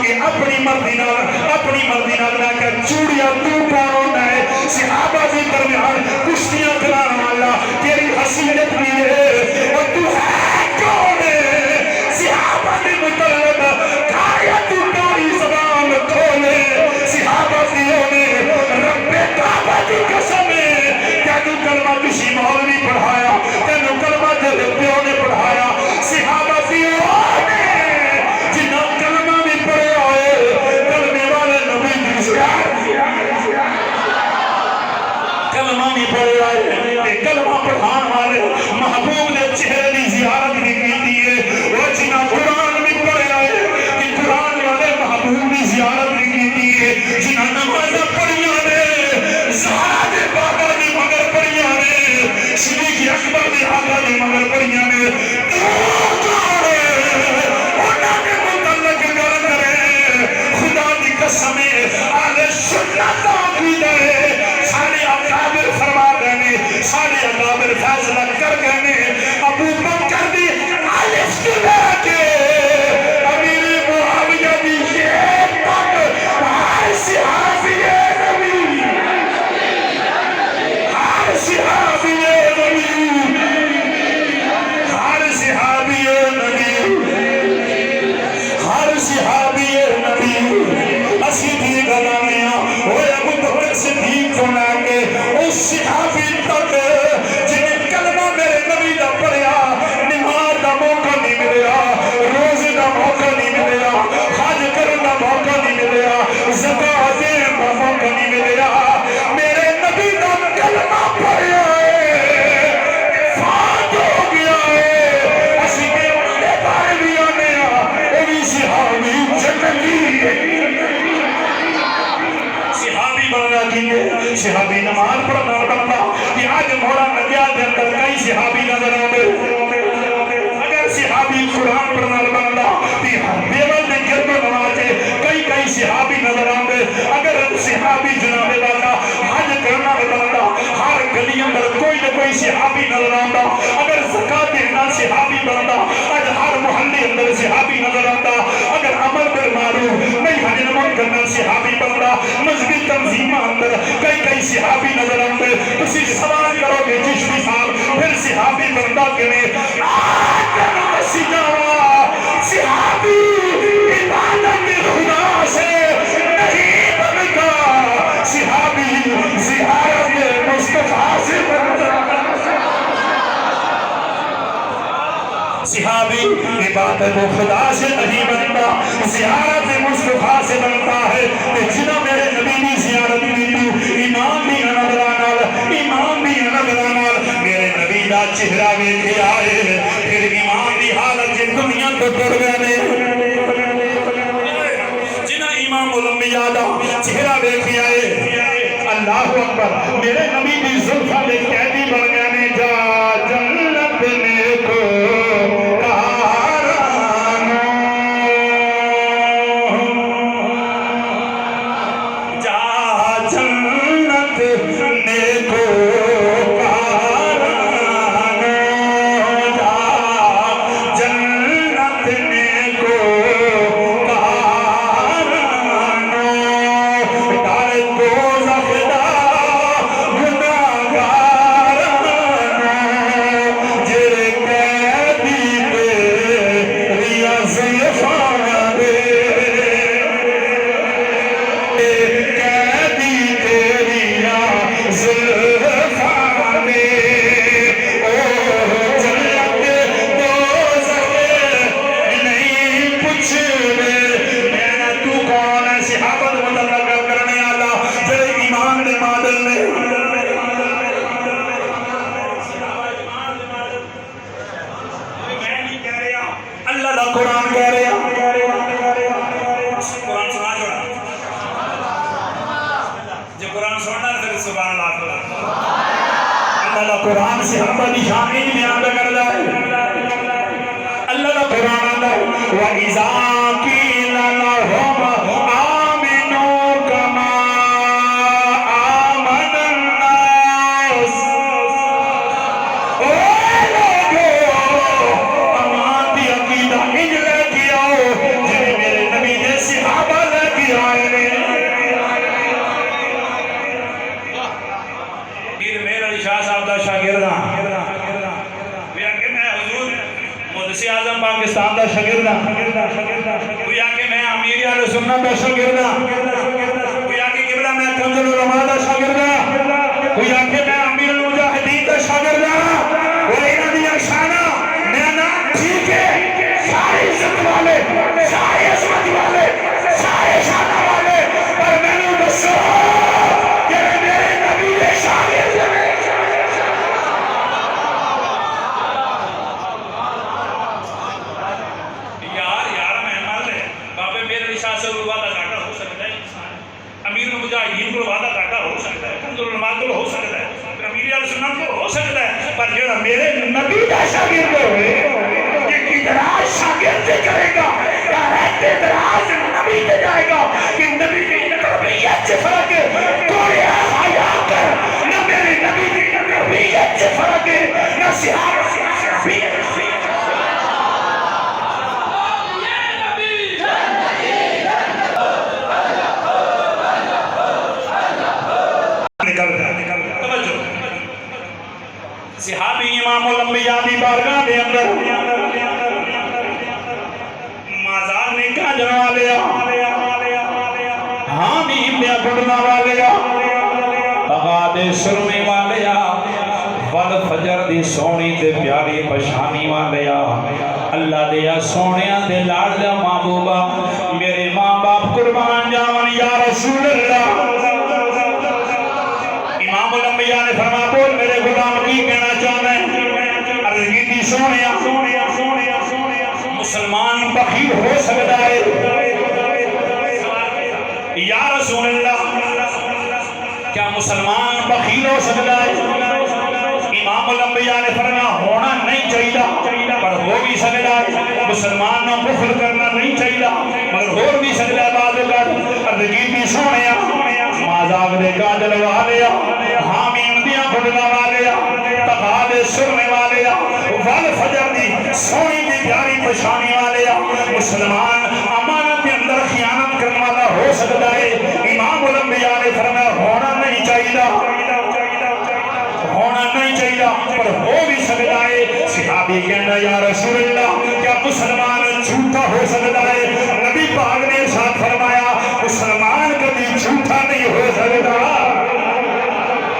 کہ اپنی مرضی نال میں کہ چوڑیاں تو کون ہے صحابہ کے درمیان کشتیاں کرانے والا تیری حیثیت بھی ہے اور تو ہے کون ہے صحابہ کے متعلق کھایا تو کوئی زبان کھولے صحابہ کیوں نے رب کعبہ کی قسم ہے تینو کلمہ کسی مولوی پڑھایا تینو کلمہ تیرے پیو نے پڑھایا صحابہ کیوں نے جنہاں کلمہ بھی پڑھے ہوئے کلمے والے نبی کی زیارت کلمہ بھی پڑھے آئے کلمہ پڑھان والے محبوب نے چہرے کی زیارت بھی کی ہے وہ جنہاں قرآن بھی پڑھے آئے کہ قرآن والے محبوب کی زیارت بھی کی ہے جنہاں نمازہ پڑھیاں نے زہرہ دے بابا دی مگر پڑھیاں نے شریک اکبر دے آقا دی مگر پڑھیاں نے سمیں آلے سنت آقید ہے سارے اکابر فرما گئے سارے اکابر فیصلہ کر گئے ابو بکر دی عالف دلہ کے امیر معاویہ دی یہ تک ہر صحابی نبی ہر صحابی نبی ہر صحابی نبی ہر صحابی نبی صدیق گلانیاں ہوئے ابو بکر صدیق کو لے کے اس صحابی تک جنہیں کلمہ میرے نبی دا پڑھیا نماز دا موقع نہیں ملیا روزے دا موقع نہیں ملیا حج کرن دا موقع نہیں ملیا زکاۃ دین دا موقع نہیں ملیا میرے نبی دا کلمہ پڑھیا ہے فات ہو گیا ہے اسی کے اندے بارے بھی آنے وہ بھی صحابی جنتی ہے بننا کیے صحابی نماز پڑھنا بننا کہ آج موڑا نجات دے اندر کئی صحابی نظر آنے اگر صحابی قرآن پڑھنا بننا کہ بیول دے گرد نمازے کئی صحابی نظر آنے اگر صحابی جناب والا حج کرنا بننا ہر گلی اندر کوئی نہ کوئی صحابی نظر آنا اگر زکاة دینا صحابی بننا آج ہر محلی اندر صحابی نظر آتا اگر عمل بالمعروف نہیں حج نمون کرنا صحابی بننا مذہبی تنظیم اندر کئی صحابی نظر آتے اسی سوال کرو گے چشتی صاحب پھر صحابی بندہ کنے آتن بسی جاوا صحابی عبادت خدا سے نہیں بنتا صحابی زیارت مصطفیٰ سے بنتا صحابی عبادت خدا سے نہیں بنتا زیارت مصطفیٰ سے بنتا ہے جنہ میرے نبی نے زیارت دیتو امام بھی انگرانال میرے نبی دا چہرہ بیٹھے آئے پھر امام دی حالت جن دنیا کو ٹر گئے جنہ امام الانبیاء دا چہرہ بیٹھے آئے اللہ اکبر میرے نبی دی زلفہ دے قیدی بن گئے جا جنت میں کو قرآن سے ہم بنی شامل بیان کر دائے اللہ کا قرآن اندر وَإِذَا قِيلَ لَهُمْ آمِنُوا كَمَا آمَنَ النَّاسُ اے لوگو امان دی عقیدہ انج لے کے آؤ جنہیں میرے نبی نے صحابہ سننا دا شاگرد کوئی آکے قبلہ میں کنز العلماء دا شاگرد کوئی آکے میں امیر المجاہدین دا شاگرد اور انہاں دی شانہ میرا نام ٹھیک ہے سارے عزت والے سارے عظمت والے سارے شانہ والے پر میں نے دسو کہ میرے نبی دے شاگرد میں امیر المجاہدین کو وعدہ کاٹا ہو سکتا ہے کنز العلماء کو ہو سکتا ہے امیر علیہ السلام کو ہو سکتا ہے پر جو میرے نبی کا شاگرد ہوئے یہ ادراج شاگرد سے کرے گا یا رہتے ادراج نبی سے جائے گا کہ نبی کی تربیت سے فرق ہے توڑے حیا کر نہ میرے نبی کی تربیت سے فرق ہے نہ صحابہ سے صحابی امام الانبیاء دی بارگاہ دے اندر مازار نکاح جنوا لیا حامیم دیا گھڑنا والیا بغاد سرمی والیا والفجر دی سونی دے پیاری پشانی والیا اللہ دیا سونیاں دے لاڈلا محبوبہ میرے ماں باپ قربان جاون یا رسول اللہ امام الانبیاء نے فرما بول میرے غلام کی کہنا چاہتا ہے عرض کی تھی سونیا مسلمان بخیل ہو سکتا ہے یا رسول اللہ کیا مسلمان بخیل ہو سکتا ہے امام الانبیاء نے فرمایا ہونا نہیں چاہیے پر ہو بھی سکتا ہے مسلمان نہ بخل کرنا نہیں چاہیے مگر ہو بھی سکتا ہے بعد کا عرض کی تھی سونیا مازاق دے کاجل والیا حامیم دیا بھڑنا والیا تقاد سرنے والیا والفجر دی سونی دی پیاری پشانی والیا مسلمان امانت کے اندر خیانت کرنے والا ہو سکتا ہے امام الانبیاء نے فرمایا ہونا نہیں چاہیے پر ہو بھی سکتا ہے صحابی کہنا یا رسول اللہ کیا مسلمان جھوٹا ہو سکتا ہے نبی پاک نے ارشاد فرمایا مسلمان کبھی جھوٹا نہیں ہو سکتا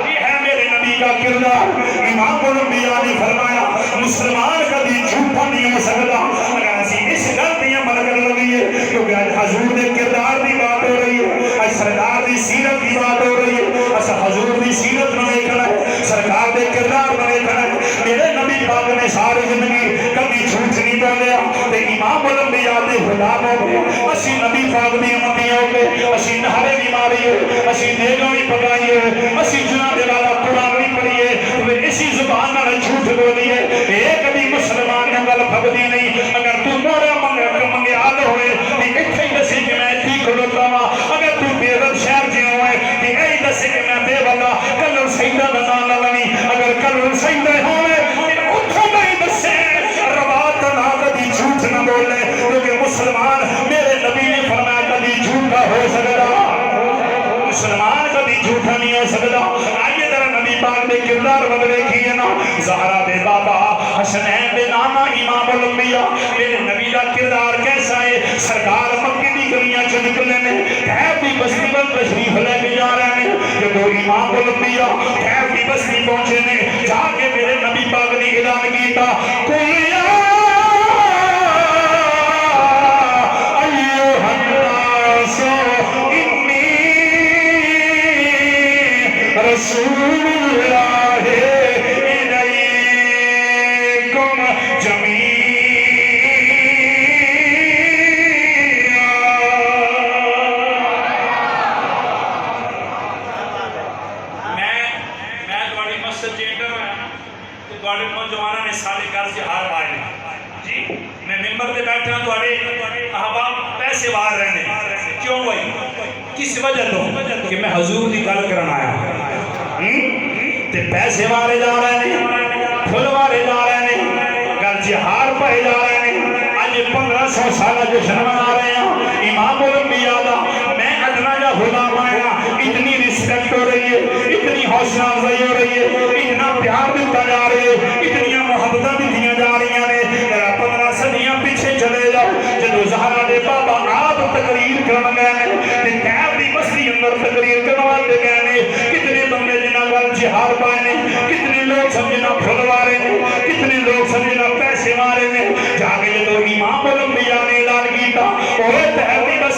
یہ ہے میرے نبی کا کردار امام الانبیاء نے فرمایا مسلمان کبھی جھوٹا نہیں ہو سکتا اگر ایسی اس غلطی عمل کر لگی ہے کیونکہ آج حضور کے کردار کی بات ہو رہی ہے آج سرکار کی سیرت کی بات ہو رہی ہے اچھا حضور کی سیرت میں دیکھنا ہے سرکار کے کردار میں دیکھنا ہے میرے نبی پاک نے ساری زندگی کبھی جھوٹ نہیں بولیا تے امام الانبیاء دے غلاموں کو اسی نبی پاک دی امتیوں کے اسی نہارے بیماری ہے اسی دیگوں بھی پکائی ہے اسی جناب والا قرآن بھی پڑھیے تو اسی زبان میں جھوٹ بولی ہے ایک بھی مسلمان نے گل پھبدی نہیں اگر تو مورا منگیال ہوئے کہ اتھے ہی دسی کہ میں اتھی کھلوتا ہوا اگر تو بیرد شہر جی ہوئے کہ اے دسی کہ میں بے والا کلو سیدہ بنانا لگی اگر کلو سیدہ ہوئے کہ اتھے میں دسے روات نہ کبھی جھوٹ نہ بولے کیونکہ مسلمان میرے نبی نے فرمایا کبھی جھوٹا ہو سکتا مسلمان کبھی جھوٹا نہیں ہو سکتا آئیے ذرا نبی پاک دے کردار بدلے کیے نا زہرا دے بابا حسنین دے نانا امام الانبیاء میرے نبی دا کردار کیسا ہے سرکار مکہ دی گلیاں چ نکلنے نے طیب دی بستی پر تشریف لے کے جا رہے ہیں جب امام الانبیاء طیب دی بستی پہنچے نے جا کے میرے نبی پاک نے اعلان کیتا کوئی رسول اللہ الیکم جمیعا میں تھوڑی مسجد چینٹر ہویا نا تو تھوڑے نوجوانوں نے سارے گھر سے ہار پائے جی میں ممبر پہ بیٹھا ہوں تھوڑے احباب پیسے باہر رہنے کیوں بھائی کس وجہ تو کہ میں حضور کی گل کرنا آیا تے پیسے والے جا رہے ہیں پھل والے جا رہے ہیں گل جہار پہ جا رہے ہیں آج 1500 سالہ جشن منا رہے ہیں امام الانبیاء دا میں ادنا جا غلام آیا اتنی رسپیکٹ ہو رہی ہے اتنی حوصلہ افزائی ہو رہی ہے اتنا پیار دیتا جا رہے ہیں اتنی محبتیں دیتی جا رہی ہیں 15 صدیاں پیچھے چلے جاؤ جدو زہرا دے بابا آپ تقریر کرنا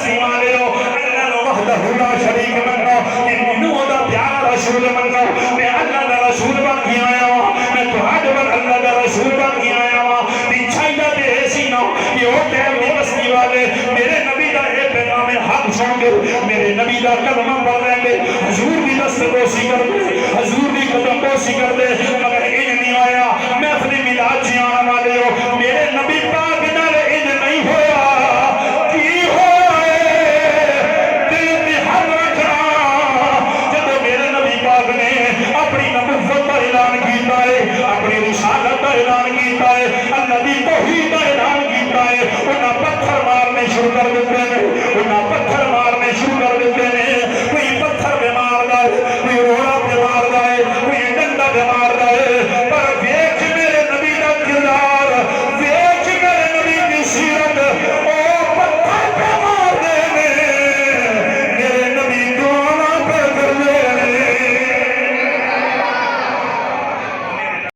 بستی والے ہو اللہ وحدہ لا شریک منو کہ مینوں دا پیارا رسول منو میں اللہ دا رسول بن کے آیا ہوں میں تہاڈے ول اللہ دا رسول بن کے آیا ہوں تے چاہیدا تے ایسی نہ کہ او ٹائم دی بستی والے میرے نبی دا اے پیغام حق سن کے میرے نبی دا کلمہ پڑھ لیں گے حضور دی دستگوشی کر دے حضور دی قدم بوسی کر دے مگر